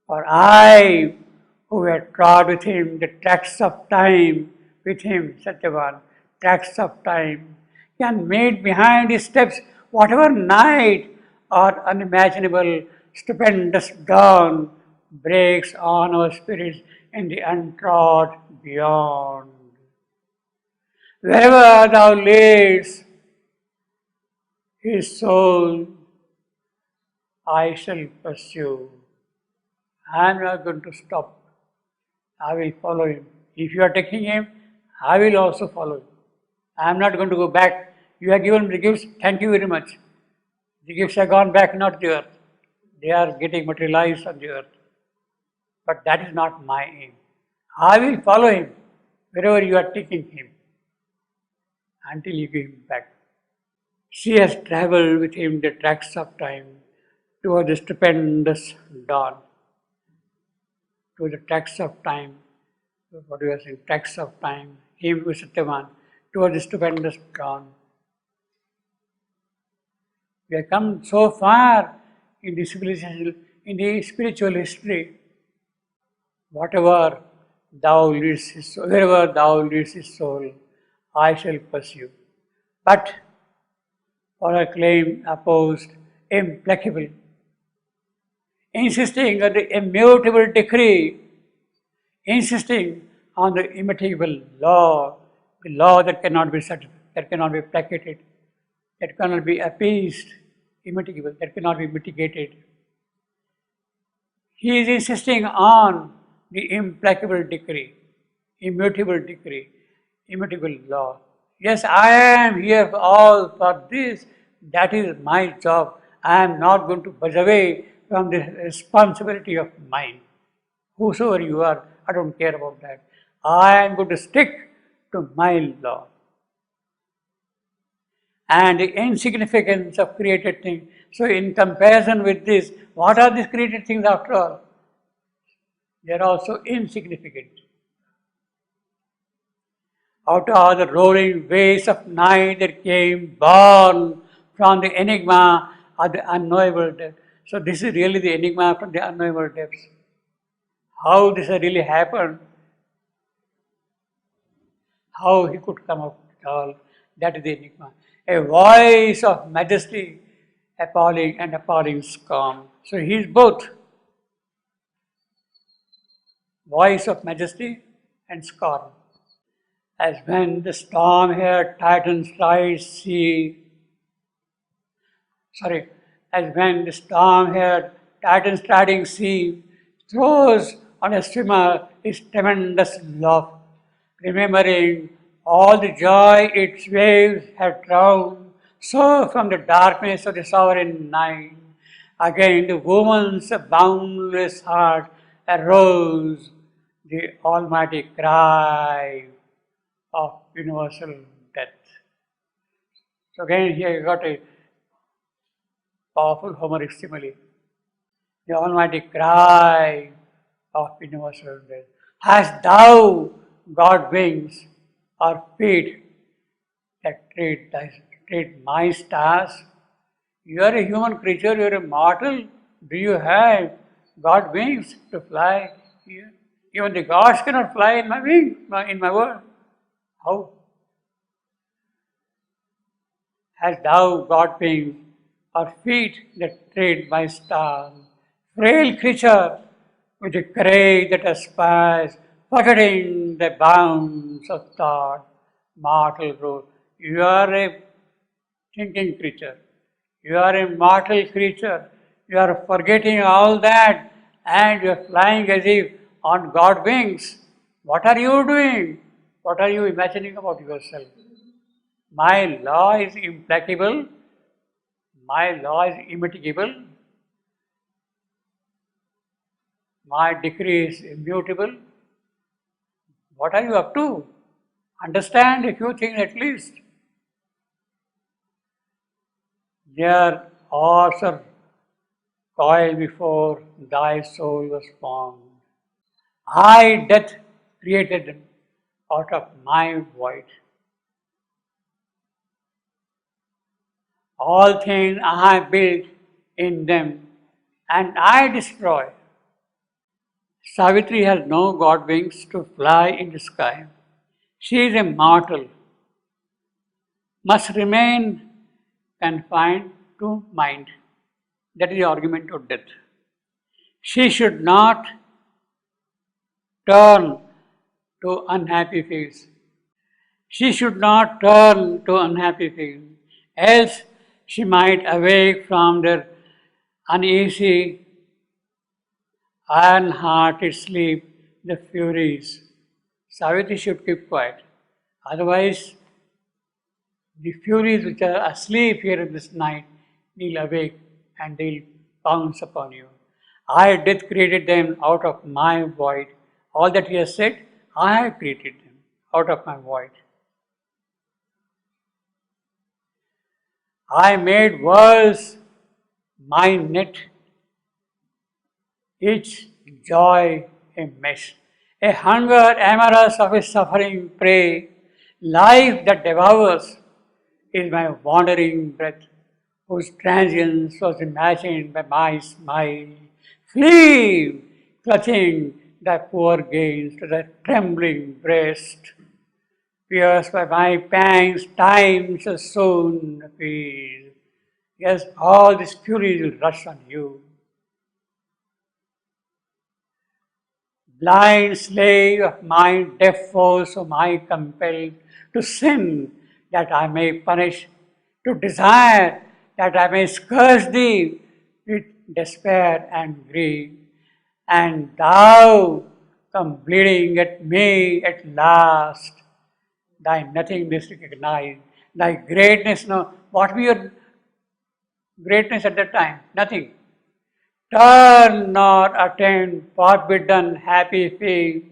For I, who had trod with him the tracks of time, with him, Satyavan, tracks of time, can meet behind his steps whatever night or unimaginable stupendous dawn breaks on our spirits in the untrod beyond. Wherever thou leads his soul, I shall pursue. I am not going to stop. I will follow him. If you are taking him, I will also follow him. I am not going to go back. You have given me the gifts, thank you very much. The gifts have gone back, not the earth. They are getting materialized on the earth. But that is not my aim. I will follow him wherever you are taking him until you give him back. She has traveled with him the tracks of time toward the stupendous dawn, to the tracks of time, what we are saying, tracks of time, him with Satyavan, toward the stupendous dawn. We have come so far in the civilization, in the spiritual history. Whatever thou leadest his soul, wherever thou leadest his soul, I shall pursue. But for a claim opposed, implacable, insisting on the immutable decree, insisting on the immutable law, the law that cannot be satisfied, that cannot be placated, that cannot be appeased, immutable, that cannot be mitigated. He is insisting on the implacable decree, immutable law. Yes, I am here all for this. That is my job. I am not going to budge away from the responsibility of mine. Whosoever you are, I don't care about that. I am going to stick to my law. And the insignificance of created things. So in comparison with this, what are these created things after all? They are also insignificant. Out of the roaring waves of night that came born from the enigma of the unknowable depths. So this is really the enigma from the unknowable depths. How this has really happened, how he could come up at all, that is the enigma. A voice of majesty, appalling and appalling calm. So he is both. Voice of majesty and scorn. As when the storm-haired Titan strides as when the storm-haired Titan striding sea throws on a swimmer his tremendous love, remembering all the joy its waves have drowned, so from the darkness of the sovereign night, again the woman's boundless heart arose the almighty cry of universal death. So again here you got a powerful Homeric simile. The almighty cry of universal death. Hast thou got wings or feet that tread my stars? You are a human creature, you are a mortal. Do you have got wings to fly here? Even the gods cannot fly in my wing, in my world. How? Hast thou got wings or feet that tread my stars? Frail creature with a courage that aspires, forgetting the bounds of thought, mortal growth. You are a thinking creature. You are a mortal creature. You are forgetting all that and you are flying as if on God wings. What are you doing? What are you imagining about yourself? My law is implacable. My law is immitigable. My decree is immutable. What are you up to? Understand a few things at least. Their orbs are coiled before thy soul was formed. I, death, created them out of my void. All things I built in them, and I destroy. Savitri has no god wings to fly in the sky. She is a mortal, must remain confined to mind. That is the argument of death. She should not turn to unhappy fields. She should not turn to unhappy fields, else she might awake from their uneasy, iron-hearted sleep the Furies. Savitri should keep quiet. Otherwise, the Furies which are asleep here in this night will awake and they'll pounce upon you. I, Death, created them out of my void. All that he has said, I have created them out of my void. I made worlds my net, each joy a mesh, a hunger amorous of a suffering prey, life that devours is my wandering breath, whose transience was imagined by my smile. Flee, clutching thy poor gains to thy trembling breast. Pierced by my pangs, time shall soon appease. Yes, all this fury will rush on you. Blind slave of my deaf foes whom I compelled to sin that I may punish, to desire that I may scourge thee with despair and grief. And thou come bleeding at me at last. Thy nothingness recognized, thy greatness, no, what were your greatness at that time? Nothing. Turn not attend forbidden happy fate,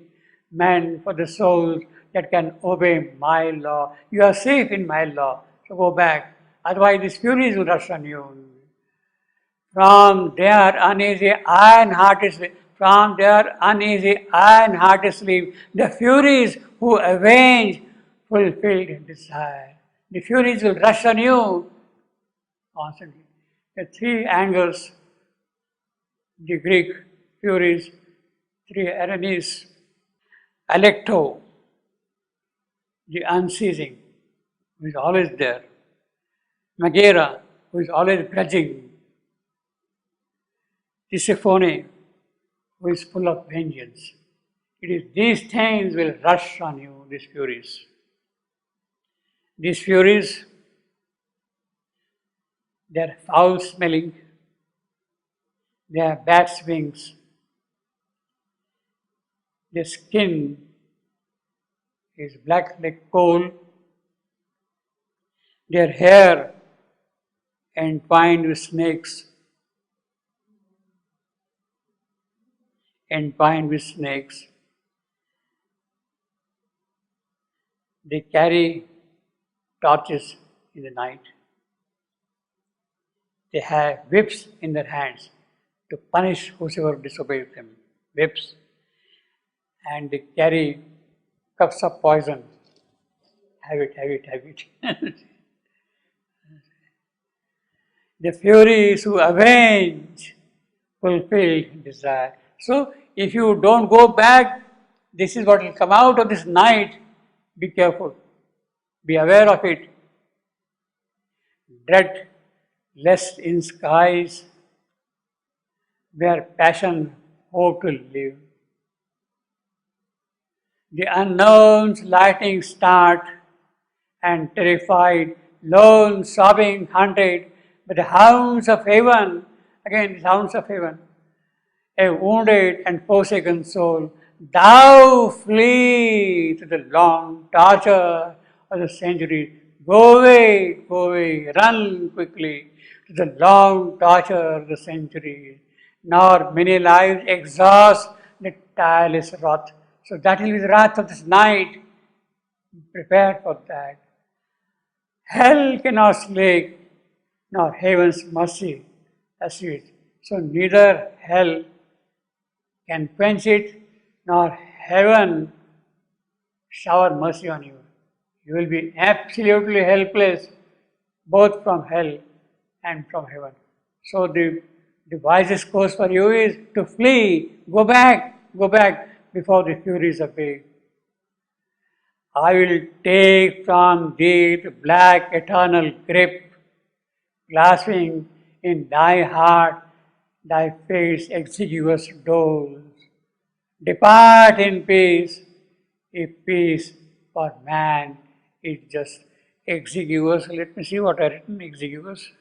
meant for the souls that can obey my law. You are safe in my law, so go back. Otherwise, these furies will rush on you. From their uneasy iron-hearted sleep, the furies who avenge fulfilled desire. The furies will rush on you constantly. The three angles, the Greek furies, three enemies, Alecto, the unceasing, who is always there, Megara, who is always grudging, Tisiphone, who is full of vengeance. It is these things will rush on you, these furies. These furies, they are foul smelling, they have bat's wings, their skin is black like coal, their hair entwined with snakes, They carry torches in the night. They have whips in their hands to punish whosoever disobeys them. Whips. And they carry cups of poison. Have it. The furies who avenge fulfill desire. So, if you don't go back, this is what will come out of this night. Be careful. Be aware of it. Dread lest in skies where passion hope to live, the unknown's lightning start, and terrified, lone, sobbing, hunted by the hounds of heaven, again the hounds of heaven, a wounded and forsaken soul, thou flee to the long torture of the centuries. Go away, run quickly to the long torture of the centuries. Nor many lives exhaust the tireless wrath. So that will be the wrath of this night. Prepare for that. Hell cannot slake, nor heaven's mercy assuage. So neither hell can quench it, nor heaven shower mercy on you. You will be absolutely helpless, both from hell and from heaven. So the wisest course for you is to flee, go back Go back before the furies obey. I will take from thee the black eternal grip, clasping in thy heart thy fate's exiguous doors. Depart in peace, if peace for man is just exiguous. Let me see what I written, exiguous.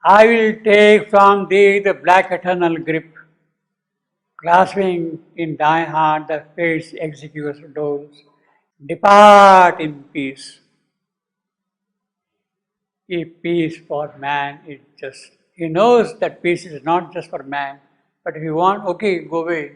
I will take from thee the black eternal grip, clasping in thy heart the fate's exiguous doors. Depart in peace. If peace for man is just, he knows that peace is not just for man, but if you want, okay, go away.